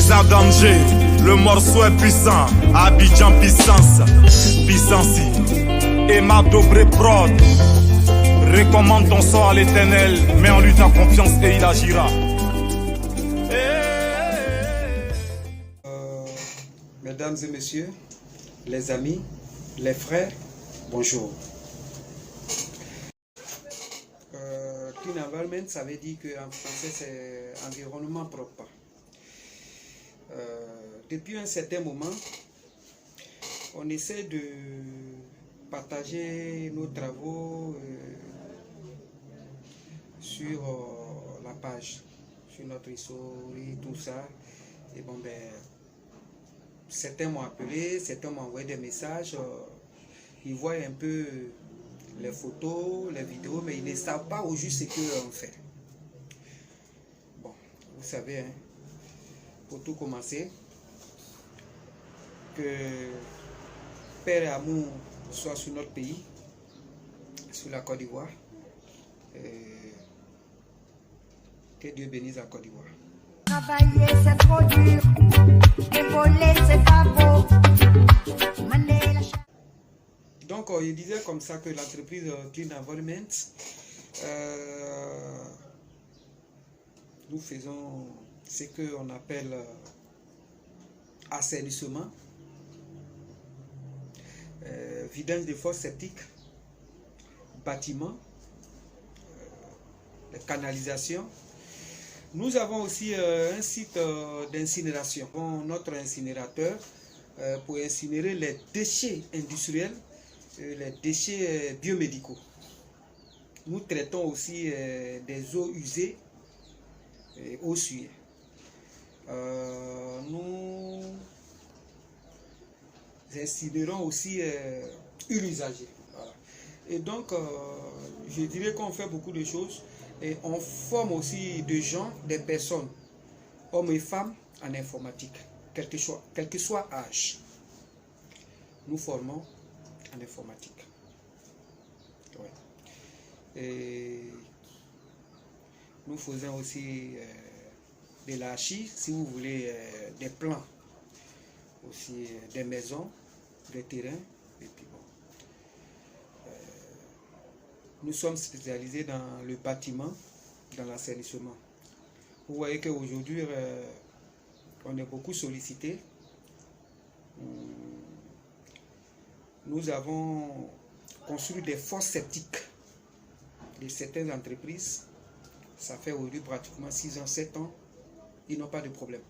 César Danger, le morceau est puissant. Abidjan puissance, puissance. Et ma Dobré prod. Recommande ton sort à l'éternel, mets en lui ta confiance et il agira. Mesdames et messieurs, les amis, les frères, bonjour. Clean environment, ça veut dire qu'en français c'est environnement propre. Depuis un certain moment, on essaie de partager nos travaux sur la page, sur notre historique, tout ça. Et bon, ben, certains m'ont appelé, certains m'ont envoyé des messages. Ils voient un peu les photos, les vidéos, mais ils ne savent pas au juste ce qu'on fait. Bon, vous savez, hein, pour tout commencer, que paix et amour soit sur notre pays, sur la Côte d'Ivoire. Que Dieu bénisse la Côte d'Ivoire. Travailler c'est trop dur, et voler c'est pas beau. Donc il disait comme ça que l'entreprise Clean Environment, nous faisons ce qu'on appelle assainissement, vidange des fosses septiques, bâtiments, les canalisations. Nous avons aussi un site d'incinération, notre incinérateur pour incinérer les déchets industriels, les déchets biomédicaux. Nous traitons aussi des eaux usées et eaux souillées. Nous incinérons aussi usagers. Voilà. Et donc, je dirais qu'on fait beaucoup de choses et on forme aussi des gens, des personnes, hommes et femmes, en informatique, quel que soit âge. Nous formons en informatique. Ouais. Et nous faisons aussi de l'archi, si vous voulez, des plans, aussi des maisons, des terrains. Et puis bon. Nous sommes spécialisés dans le bâtiment, dans l'assainissement. Vous voyez qu'aujourd'hui, on est beaucoup sollicité. Nous avons construit des fosses septiques de certaines entreprises. Ça fait aujourd'hui pratiquement 6 ans, 7 ans. Ils n'ont pas de problème.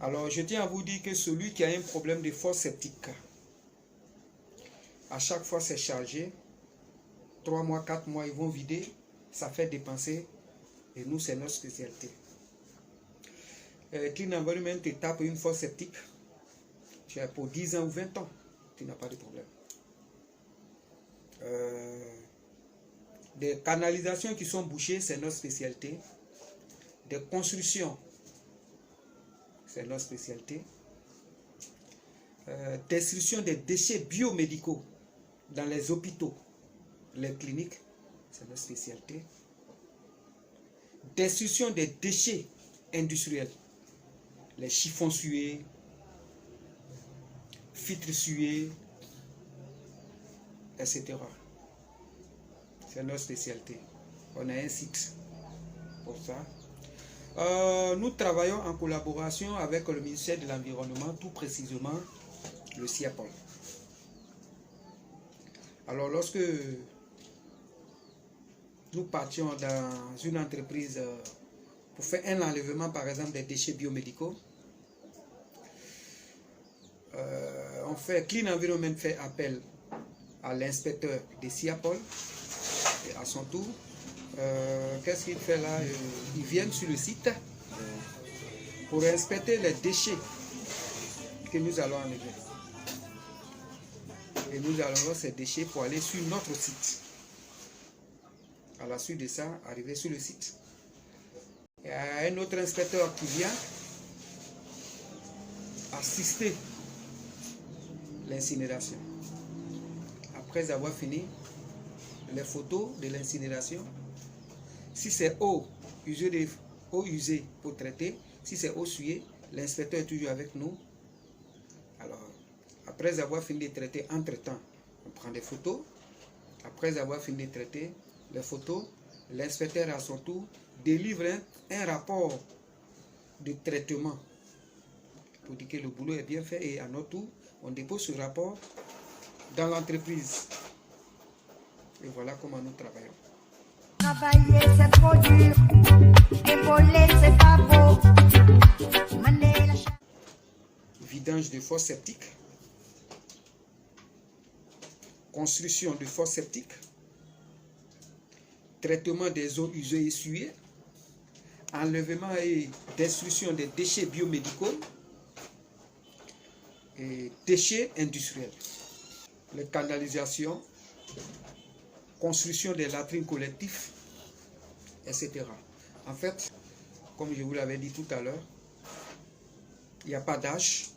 Alors, je tiens à vous dire que celui qui a un problème de fosse septique, à chaque fois c'est chargé. 3 mois, 4 mois, ils vont vider. Ça fait dépenser. Et nous, c'est notre spécialité. Clean Environment te tape une fosse septique. Tu as pour 10 ans ou 20 ans. Tu n'as pas de problème. Des canalisations qui sont bouchées, c'est notre spécialité. Des constructions, c'est notre spécialité. Destruction des déchets biomédicaux dans les hôpitaux, les cliniques, c'est notre spécialité. Destruction des déchets industriels, les chiffons sués, filtres sués, etc. C'est notre spécialité. On a un site pour ça. Nous travaillons en collaboration avec le ministère de l'Environnement, tout précisément le CIAPOL. Alors lorsque nous partions dans une entreprise pour faire un enlèvement par exemple des déchets biomédicaux, Clean Environment fait appel à l'inspecteur des CIAPOL et à son tour, qu'est-ce qu'il fait là? Ils viennent sur le site pour inspecter les déchets que nous allons enlever. Et nous allons ces déchets pour aller sur notre site. À la suite de ça, arriver sur le site. Il y a un autre inspecteur qui vient assister l'incinération. Après avoir fini les photos de l'incinération, si c'est eau usée pour traiter, Si c'est eau souillée, l'inspecteur est toujours avec nous. Alors, après avoir fini de traiter, entre-temps, on prend des photos. Après avoir fini de traiter les photos, l'inspecteur à son tour délivre un rapport de traitement pour dire que le boulot est bien fait, et à notre tour, on dépose ce rapport dans l'entreprise. Et voilà comment nous travaillons. Travailler c'est trop dur, épauler c'est pas beau. Mener la charge. Vidange de fosse septique, construction de fosse septique, traitement des eaux usées et essuyées, enlèvement et destruction des déchets biomédicaux et déchets industriels, les canalisations, construction des latrines collectives, etc. En fait, comme je vous l'avais dit tout à l'heure, il n'y a pas d'âge.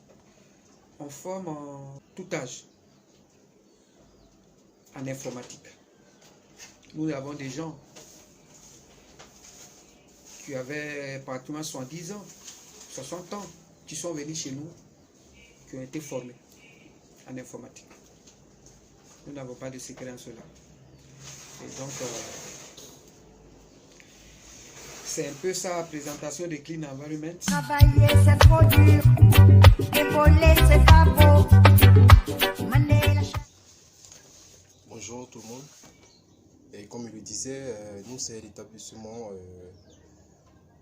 On forme en tout âge en informatique. Nous avons des gens qui avaient pratiquement 70 ans, 60 ans, qui sont venus chez nous, qui ont été formés en informatique. Nous n'avons pas de secret en cela. Et donc, c'est un peu ça la présentation de Clean Environment. Travailler c'est trop dur, épauler c'est pas beau. Mener la charge. Bonjour tout le monde. Et comme il le disait, nous c'est l'établissement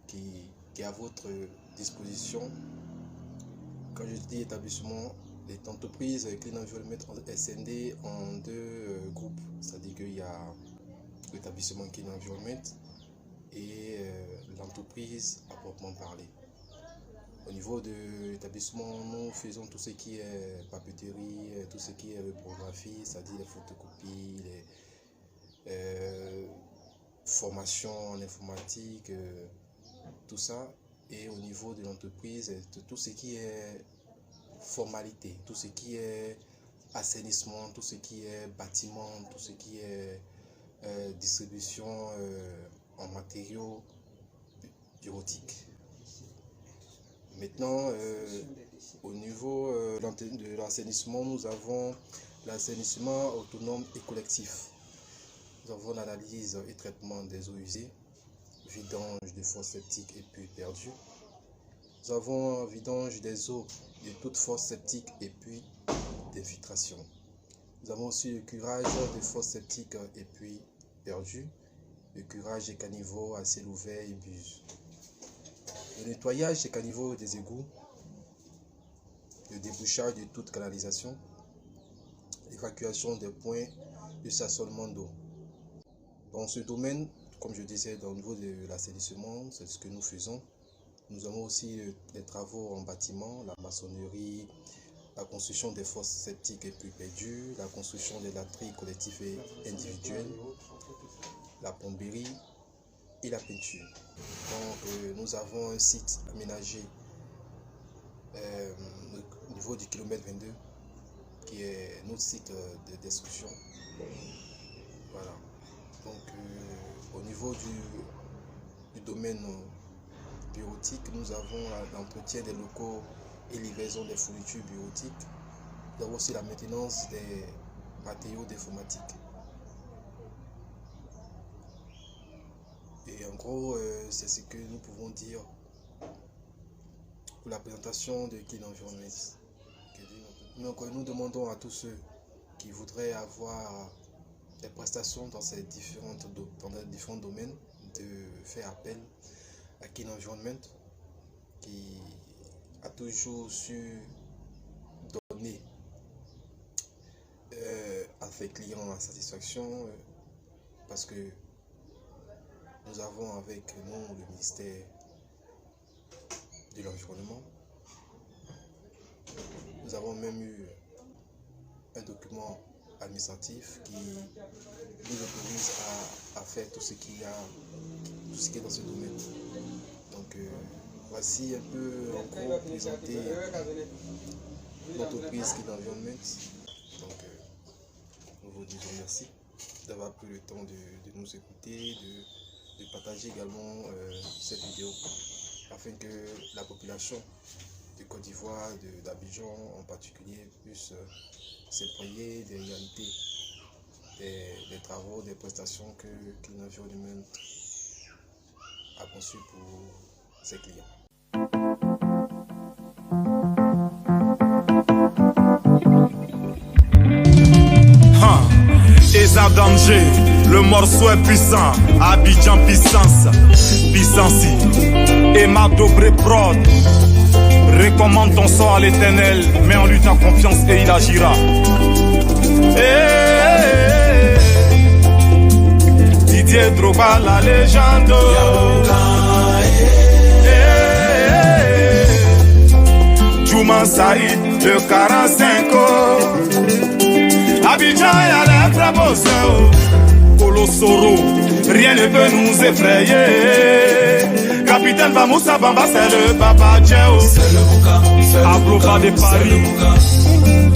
qui est à votre disposition. Quand je dis établissement, les entreprises Clean Environment est scindée en deux groupes. C'est-à-dire qu'il y a l'établissement Clean Environment et l'entreprise à proprement parler. Au niveau de l'établissement, nous faisons tout ce qui est papeterie, tout ce qui est reprographie, c'est-à-dire les photocopies, les formations en informatique, tout ça. Et au niveau de l'entreprise, tout ce qui est formalité, tout ce qui est assainissement, tout ce qui est bâtiment, tout ce qui est distribution en matériaux bureautiques. Maintenant, au niveau de l'assainissement, nous avons l'assainissement autonome et collectif. Nous avons l'analyse et traitement des eaux usées, vidange des fosses septiques et puits perdus. Nous avons vidange des eaux de toutes fosses septiques et puits d'infiltration. Nous avons aussi le curage des fosses septiques et puits perdus, le curage des caniveaux à ciel ouvert et buses. Le nettoyage des caniveaux et des égouts, le débouchage de toute canalisation, l'évacuation des points de stationnement d'eau. Dans ce domaine, comme je disais, au niveau de l'assainissement, c'est ce que nous faisons. Nous avons aussi les travaux en bâtiment, la maçonnerie, la construction des fosses septiques et puits perdus, la construction des latrines collectives et individuelles, la plomberie et la peinture. Donc nous avons un site aménagé au niveau du kilomètre 22 qui est notre site de destruction. Voilà. Donc au niveau du domaine bureautique, nous avons l'entretien des locaux et livraison des fournitures bureautiques. Nous avons aussi la maintenance des matériaux d'informatique. Et en gros, c'est ce que nous pouvons dire pour la présentation de Clean Environment. Donc nous demandons à tous ceux qui voudraient avoir des prestations dans ces différents domaines de faire appel à Clean Environment, qui a toujours su donner à ses clients la satisfaction, parce que nous avons avec nous le ministère de l'Environnement. Nous avons même eu un document administratif qui nous autorise à faire tout ce qui est dans ce domaine. Donc voici un peu en gros présenter l'entreprise Clean Environment. Donc nous vous disons merci d'avoir pris le temps de nous écouter, de partager également cette vidéo. afin que la population de Côte d'Ivoire, d'Abidjan en particulier, puisse s'éproyer des réalités, des travaux, des prestations que l'environnement a conçues pour ses clients. Eza danger, le morceau est puissant. Abidjan puissance, puissance. Et ma Dobré prod. Recommande ton sort à l'éternel, mets en lui ta confiance et il agira. Didier Drogba, la légende. Djouma Saïd, le 45. Abidjan y'a les frères Bosseo, Kolosoro, rien ne peut nous effrayer. Capitaine Bamoussa Bamba, c'est le Papa Djeo. Abroba de Paris.